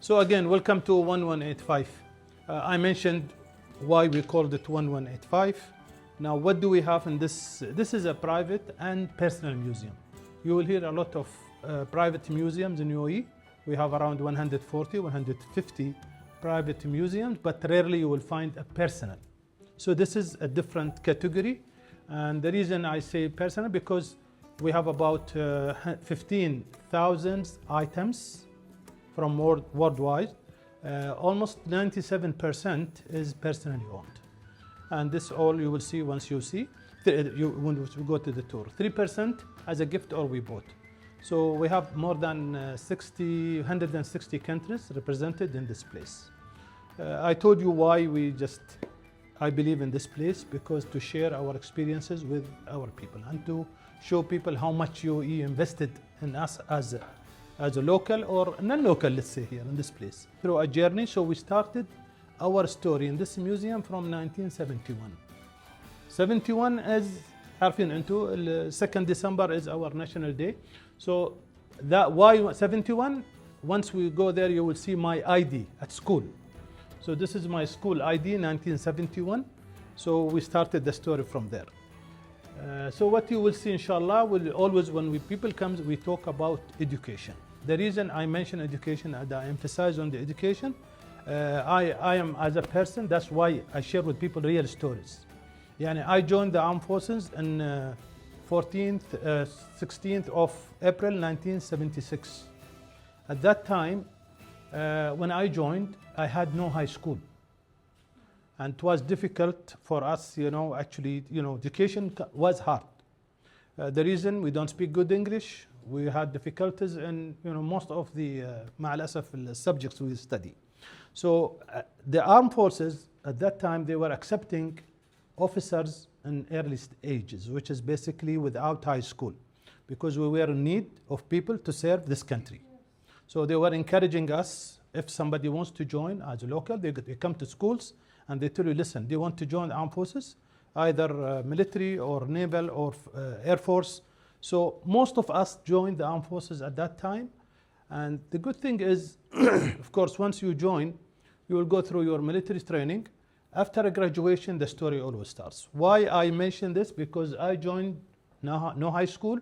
So again, welcome to 1185. I mentioned why we called it 1185. Now, what do we have in this? This is a private and personal museum. You will hear a lot of private museums in UAE. We have around 140, 150 private museums, but rarely you will find a personal. So this is a different category. And the reason I say personal, because we have about 15,000 items from worldwide. Almost 97% is personally owned. And this all you will see once you see, when you go to the tour. 3% as a gift or we bought. So we have more than 160 countries represented in this place. I told you why I believe in this place, because to share our experiences with our people and to show people how much UAE invested in us as a local or non-local, let's say, here in this place through a journey. So we started our story in this museum from 1971. 71 is عارفين انتو 2nd December is our national day. So that why 71? Once we go there, you will see my ID at school. So this is my school ID, 1971. So we started the story from there. So what you will see, inshallah, will always, when people come, we talk about education. The reason I mention education and I emphasize on the education, I am as a person, that's why I share with people real stories. I joined the armed forces on 16th of April 1976. At that time, when I joined, I had no high school. And it was difficult for us, education was hard. The reason we don't speak good English, we had difficulties in most of the مع الأسف subjects we study. So the armed forces at that time, they were accepting officers in early ages, which is basically without high school, because we were in need of people to serve this country. So they were encouraging us, if somebody wants to join as a local, they come to schools and they tell you, listen, do you want to join the armed forces? Either military or naval or air force. So most of us joined the armed forces at that time. And the good thing is, of course, once you join, you will go through your military training. After graduation, the story always starts. Why I mention this? Because I joined no high school.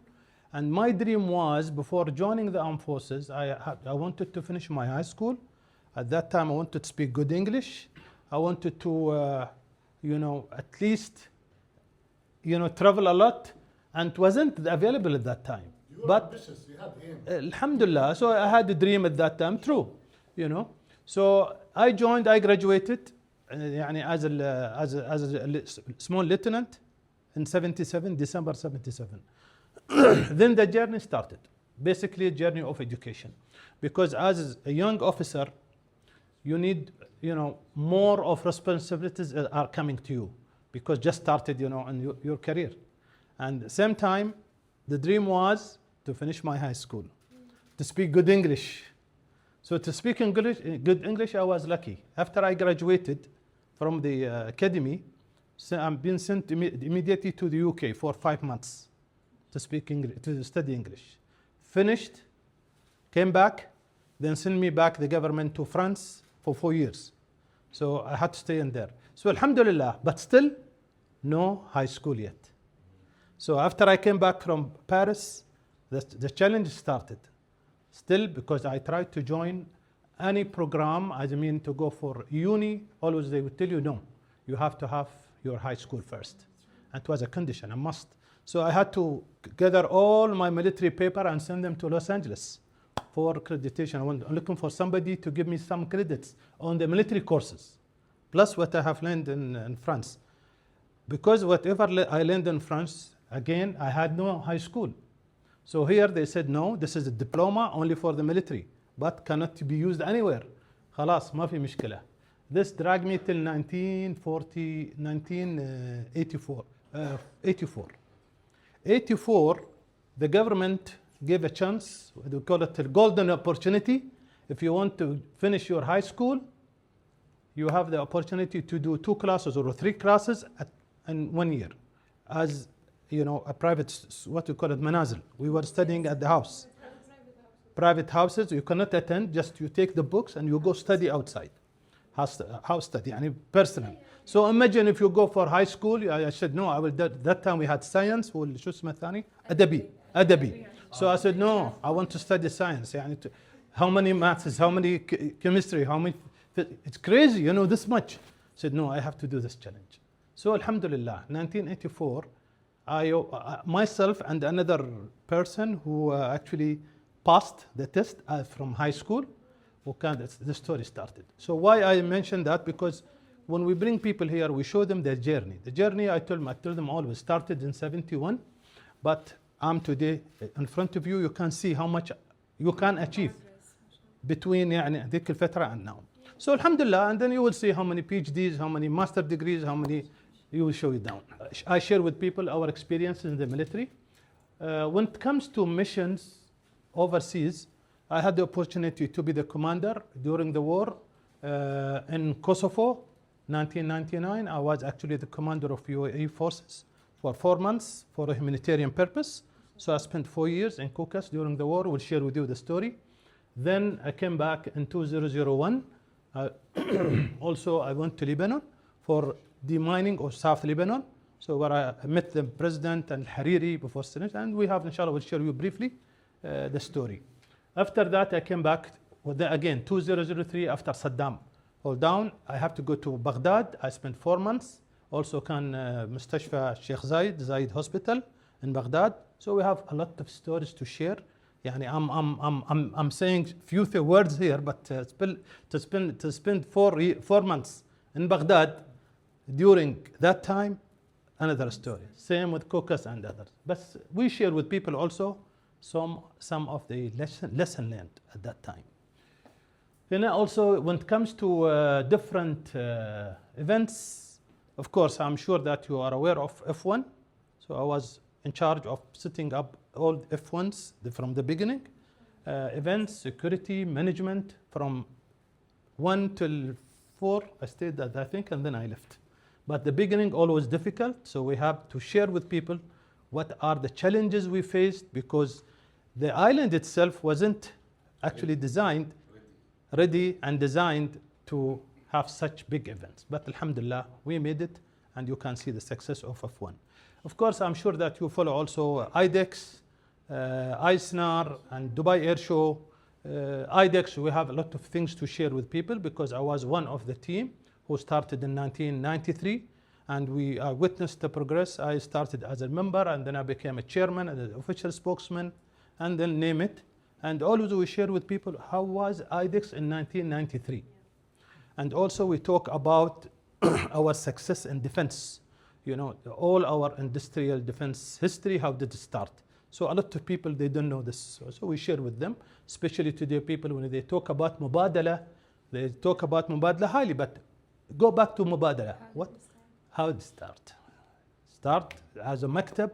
And my dream was, before joining the armed forces, I wanted to finish my high school. At that time, I wanted to speak good English. I wanted to, at least, travel a lot. And it wasn't available at that time. You were ambitious, you had aim. Alhamdulillah, so I had a dream at that time, true, So I joined, I graduated as a small lieutenant in 77, December 77. Then the journey started, basically a journey of education. Because as a young officer, you need, more of responsibilities are coming to you, because just started, in your career. And at the same time, the dream was to finish my high school, to speak good English. So to speak good English, I was lucky. After I graduated from the academy, I'm being sent immediately to the UK for 5 months to speak English, to study English. Finished, came back, then sent me back the government to France for 4 years. So I had to stay in there. So alhamdulillah, but still no high school yet. So after I came back from Paris, the challenge started. Still, because I tried to join any program, to go for uni, always they would tell you, no, you have to have your high school first. And it was a condition, a must. So I had to gather all my military paper and send them to Los Angeles for accreditation. I'm looking for somebody to give me some credits on the military courses, plus what I have learned in France. Because whatever I learned in France, again, I had no high school. So here they said, no, this is a diploma only for the military, but cannot be used anywhere. خلاص ما في مشكلة. This dragged me till 1984. 84, the government gave a chance, we call it a golden opportunity. If you want to finish your high school, you have the opportunity to do 2 classes or 3 classes in 1 year. As a private, what we call it, manazil. We were studying at the house. private houses you cannot attend, just you take the books and you go study outside. House study, يعني personal. So imagine if you go for high school, I said no, I will. That time we had science, شو اسمه الثاني؟ أدبي. So I said no, I want to study science. يعني how many maths, how many chemistry, how many? It's crazy, you know, this much. I said no, I have to do this challenge. So alhamdulillah, 1984, I myself and another person who actually passed the test from high school, the story started. So why I mentioned that, because when we bring people here, we show them their journey. The journey, I tell them always, started in 71, but I'm today in front of you. You can see how much you can achieve between يعني ذيك الفترة and now. So alhamdulillah, and then you will see how many PhDs, how many master degrees, how many, you will show you down. I share with people our experiences in the military. When it comes to missions overseas, I had the opportunity to be the commander during the war in Kosovo, 1999. I was actually the commander of UAE forces for 4 months for a humanitarian purpose. So I spent 4 years in Caucasus during the war. We'll share with you the story. Then I came back in 2001. Also, I went to Lebanon for demining of South Lebanon. So where I met the president and Hariri before Senate, and we have, inshallah, we'll share you briefly the story. After that, I came back again 2003 after Saddam hold down. I have to go to Baghdad. I spent 4 months. Also, كان مستشفى Sheikh Zayed Hospital in Baghdad. So we have a lot of stories to share. يعني I'm saying few words here, but to spend 4 months in Baghdad during that time, another story. Same with Caucasus and others. But we share with people also some of the lesson learned at that time. Then also, when it comes to different events, of course, I'm sure that you are aware of F1. So I was in charge of setting up all F1s from the beginning. Events, security, management, from 1 till 4, I stayed at, I think, and then I left. But the beginning always difficult, so we have to share with people what are the challenges we faced, because the island itself wasn't actually ready and designed to have such big events. But alhamdulillah, we made it, and you can see the success of F1. Of course, I'm sure that you follow also IDEX, ISNAR, and Dubai Air Show. IDEX, we have a lot of things to share with people, because I was one of the team who started in 1993, and we witnessed the progress. I started as a member, and then I became a chairman and an official spokesman, and then name it. And always we share with people how was IDEX in 1993. And also we talk about our success in defense. You know, all our industrial defense history, how did it start? So a lot of people, they don't know this. So we share with them, especially today people, when they talk about مبادلة, they talk about مبادلة highly, but go back to مبادلة. What? How did it start? Start as a مكتب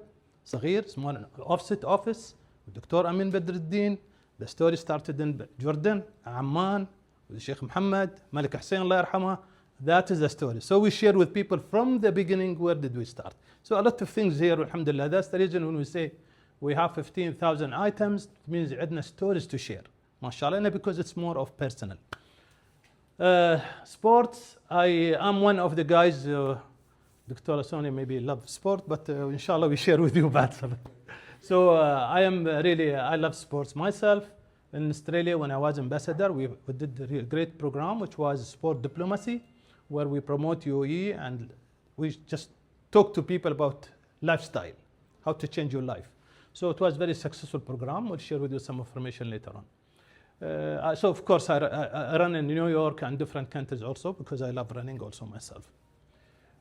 صغير, small offset office, Dr. Amin Badr al-Din. The story started in Jordan, Amman, with Sheikh Muhammad, Malik Hussein, Allah yarhamah. That is the story. So we share with people from the beginning, where did we start? So a lot of things here, alhamdulillah. That's the reason when we say we have 15,000 items, it means عندنا stories to share. MashaAllah, because it's more of personal. Sports, I am one of the guys, Dr. Asoni maybe love sport, but inshallah we share with you bad stuff. So I love sports myself. In Australia, when I was ambassador, we did a great program, which was sport diplomacy, where we promote UAE, and we just talk to people about lifestyle, how to change your life. So it was a very successful program. We'll share with you some information later on. So of course, I run in New York and different countries also, because I love running also myself.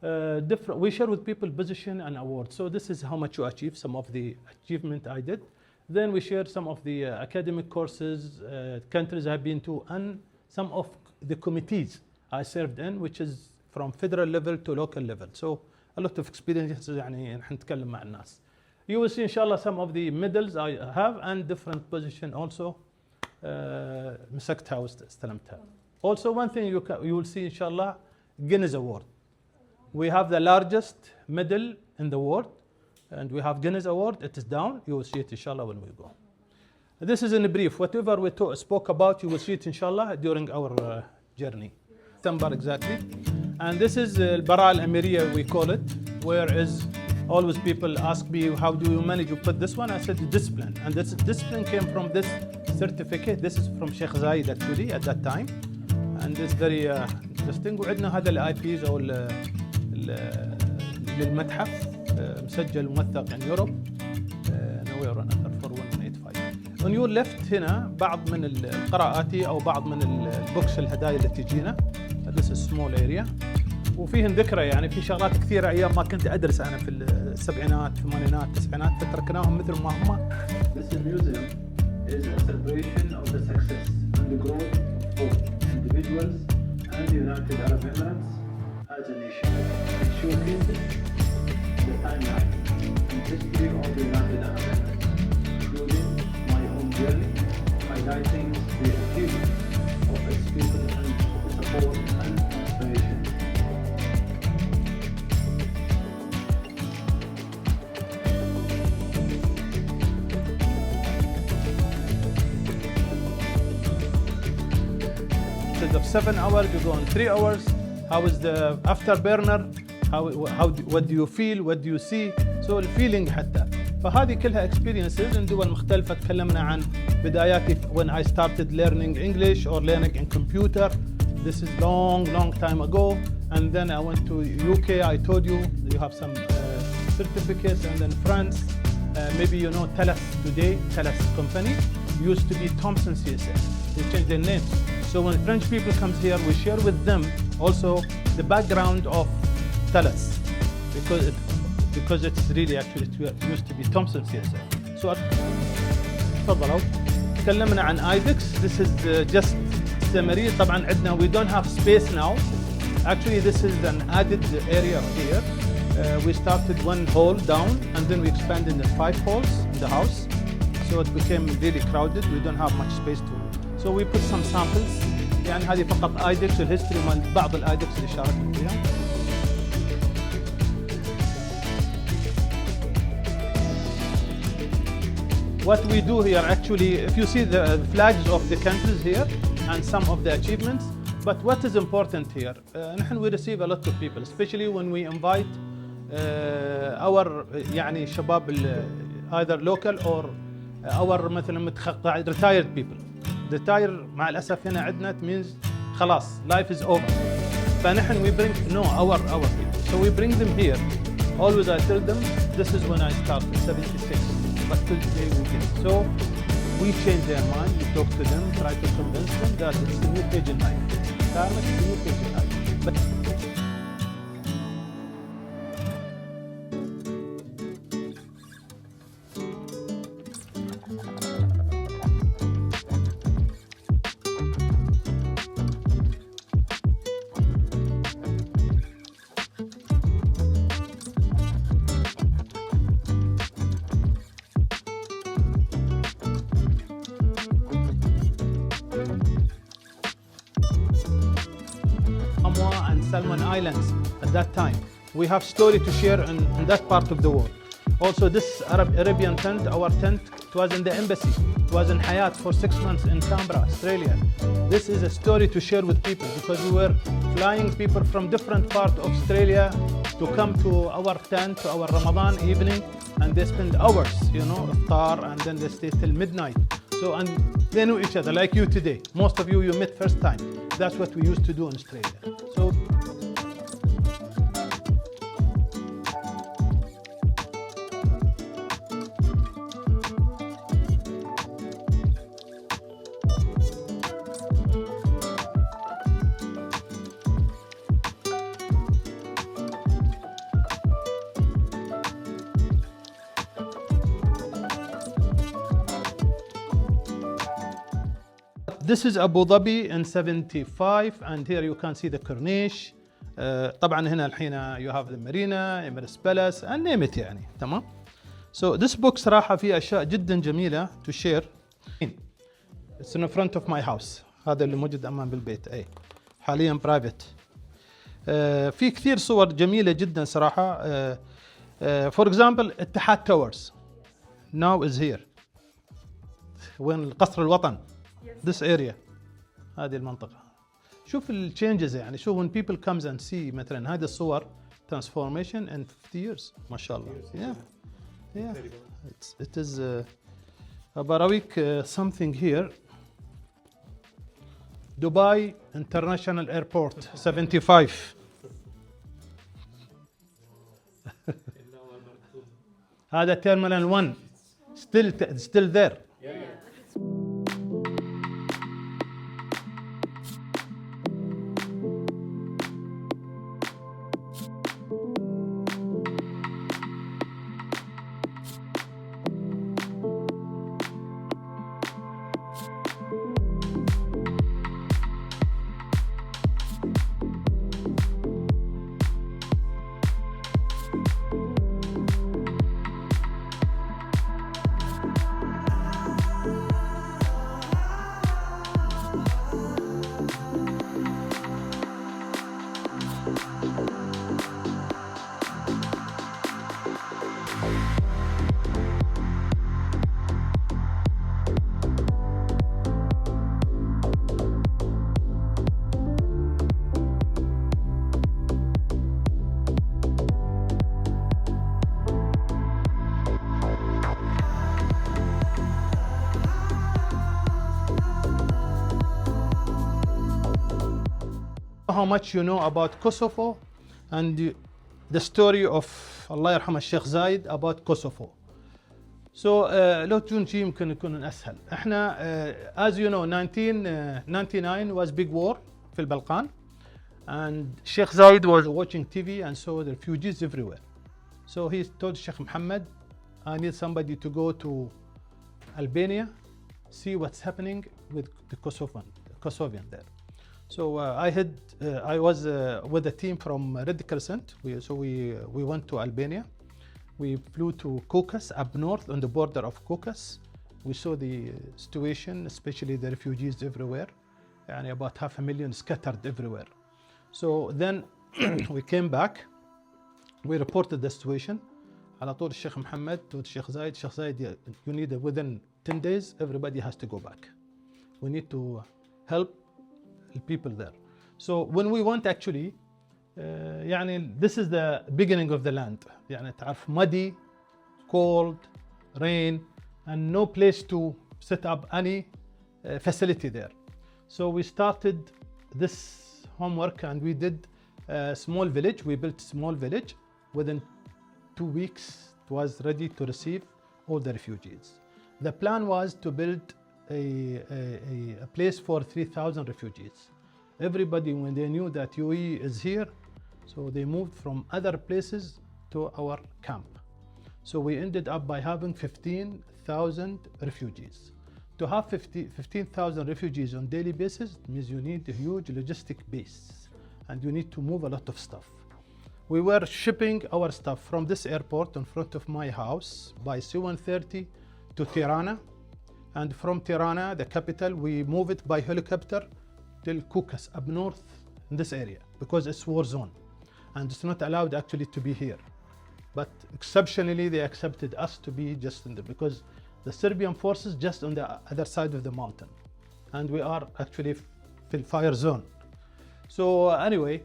We share with people position and awards. So this is how much you achieve, some of the achievement I did. Then we share some of the academic courses, countries I've been to, and some of the committees I served in, which is from federal level to local level. So a lot of experiences يعني نتكلم مع الناس. You will see inshallah some of the medals I have and different position also. مسكتها واستلمتها. Also one thing you will see inshallah, Guinness Award. We have the largest medal in the world, and we have Guinness Award. It is down. You will see it inshallah when we go. This is in brief. Whatever we spoke about, you will see it inshallah during our journey. September exactly. And this is Bara al-Amiriya, we call it, where is always people ask me, how do you manage to put this one? I said discipline. And this discipline came from this certificate. This is from Sheikh Zayed actually at that time. And it's very interesting. وعندنا هذا الاي بيز او للمتحف مسجل وموثق in Europe. Nowhere on other for 1185. On your left هنا بعض من القراءاتي او بعض من البوكس الهدايا اللي تجينا. This is small area. وفيهن ذكرى يعني في شغلات كثيرة أيام ما كنت أدرس أنا في السبعينات الثمانينات التسعينات فتركناهم مثل ما هم. This museum is a celebration of the success and the growth of both individuals and the United Arab Emirates as a nation. It showcases the timeline and history of the United Arab Emirates, including my own journey, highlighting the achievements of its people and support and inspiration. Instead of 7 hours, you go on 3 hours. How is the afterburner? What do you feel? What do you see? So الفيلينج حتى. فهذه كلها experiences in دول مختلفة. تكلمنا عن بداياتي when I started learning English or learning in computer. This is long time ago. And then I went to UK. I told you have some certificates. And then France. Maybe you know Thales today. Thales company used to be Thomson CSS. They changed their names. So when French people come here, we share with them also the background of Thales because it's really actually it used to be Thomson CSS. So تفضلوا تكلمنا عن IDEX. This is just summary. طبعا عندنا we don't have space now. Actually this is an added area here. We started one hall down and then we expanded in 5 halls in the house. So it became really crowded. We don't have much space to. So we put some samples. يعني هذه فقط ايدكس الهيستوري مال بعض الايدكس اللي شاركنا فيها. What we do here actually, if you see the flags of the countries here and some of the achievements, but what is important here, نحن we receive a lot of people, especially when we invite our يعني شباب either local or our مثلا retired people. retire مع الأسف هنا عندنا it means خلاص life is over. فنحن we bring our people. So we bring them here. Always I tell them this is when I started 76. But till today we get. So we change their mind. We talk to them, try to convince them that it's a new page in life. Retirement is a new page in life. But Salmon Islands at that time. We have story to share in that part of the world. Also this Arabian tent, our tent, it was in the embassy. It was in Hayat for 6 months in Canberra, Australia. This is a story to share with people because we were flying people from different parts of Australia to come to our tent, to our Ramadan evening, and they spend hours, iftar, and then they stay till midnight. So, and they know each other, like you today. Most of you met first time. That's what we used to do in Australia. So. This is Abu Dhabi in 75 and here you can see the Corniche. طبعا هنا الحين you have the Marina, Emirates Palace and name it يعني تمام. So this book صراحة فيه أشياء جدا جميلة to share. It's in front of my house. هذا اللي موجود أمام بالبيت أي حاليا private. في كثير صور جميلة جدا صراحة. For example اتحاد Towers now is here. وين قصر الوطن. This area. هذه المنطقة. شوف التشينجز يعني شوف when people comes and see مثلا هذه الصور transformation in 50 years ما شاء الله. Yeah. It is أبراويك something here. Dubai International Airport 75. هذا terminal 1 still there. How much you know about Kosovo and the story of الله يرحمه الشيخ زايد about Kosovo. So لو تجون شيء يمكن يكون أسهل. إحنا as you know 1999 was big war في البلقان and Sheikh Zayed was watching TV and saw the refugees everywhere. So he told Sheikh Mohammed, I need somebody to go to Albania, see what's happening with the Kosovian there. So I was with a team from Red Crescent. We went to Albania. We flew to Caucasus, up north on the border of Caucasus. We saw the situation, especially the refugees everywhere, and about 500,000 scattered everywhere. So then we came back. We reported the situation. على طول الشيخ محمد to الشيخ زايد, you need within 10 days, everybody has to go back. We need to help the people there. So when we went actually, يعني this is the beginning of the land. يعني تعرف muddy, cold, rain, and no place to set up any facility there. So we started this homework and we did a small village. We built a small village. Within 2 weeks, it was ready to receive all the refugees. The plan was to build a place for 3,000 refugees. Everybody, when they knew that UAE is here, so they moved from other places to our camp. So we ended up by having 15,000 refugees. To have 15,000 refugees on daily basis means you need a huge logistic base and you need to move a lot of stuff. We were shipping our stuff from this airport in front of my house by C-130 to Tirana, and from Tirana, the capital, we move it by helicopter till Caucasus up north in this area because it's war zone and it's not allowed actually to be here. But exceptionally, they accepted us to be just in because the Serbian forces just on the other side of the mountain, and we are actually in fire zone. So anyway,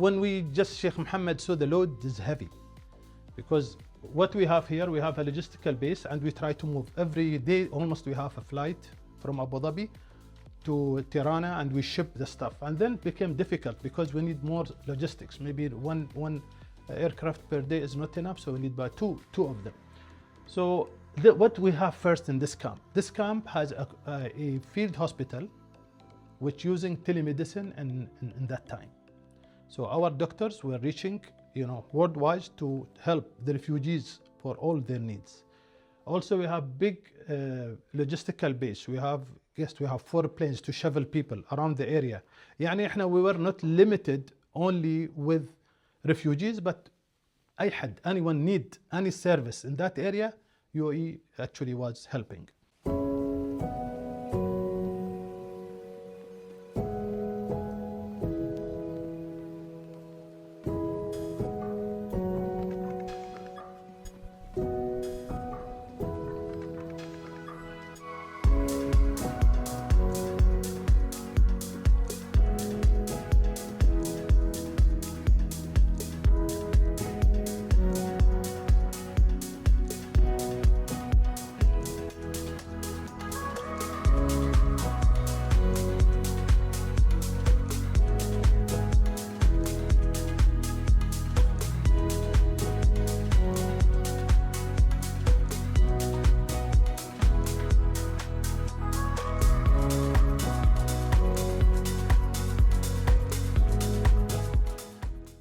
when we just Sheikh Mohammed saw the load is heavy, because what we have here, we have a logistical base and we try to move every day. Almost we have a flight from Abu Dhabi to Tirana and we ship the stuff, and then it became difficult because we need more logistics. Maybe one aircraft per day is not enough, so we need by two of them. So what we have first in this camp has a field hospital which using telemedicine in that time. So our doctors were reaching, worldwide to help the refugees for all their needs. Also, we have big logistical base. We have 4 planes to shovel people around the area. يعني احنا we were not limited only with refugees, but anyone need any service in that area, UAE actually was helping.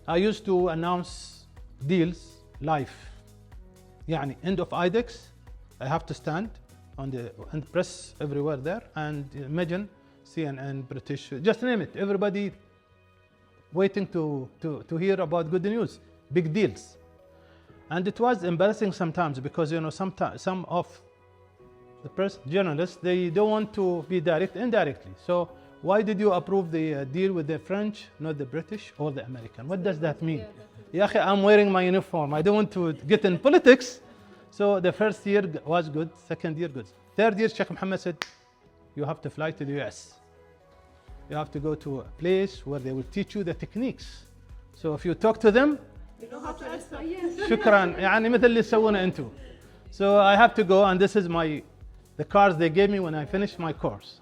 I used to announce deals live. يعني end of IDEX, I have to stand on the and press everywhere there, and imagine CNN, British, just name it. Everybody waiting to hear about good news, big deals. And it was embarrassing sometimes because some of the press journalists, they don't want to be direct indirectly. So why did you approve the deal with the French, not the British or the American? What does that mean? Yeah, I'm wearing my uniform. I don't want to get in politics. So the first year was good, second year good. Third year, Sheikh Mohammed said, you have to fly to the US. You have to go to a place where they will teach you the techniques. So if you talk to them, You know how to answer. شكرا يعني مثل اللي تسوونه انتم. So I have to go, and this is the cards they gave me when I finished my course.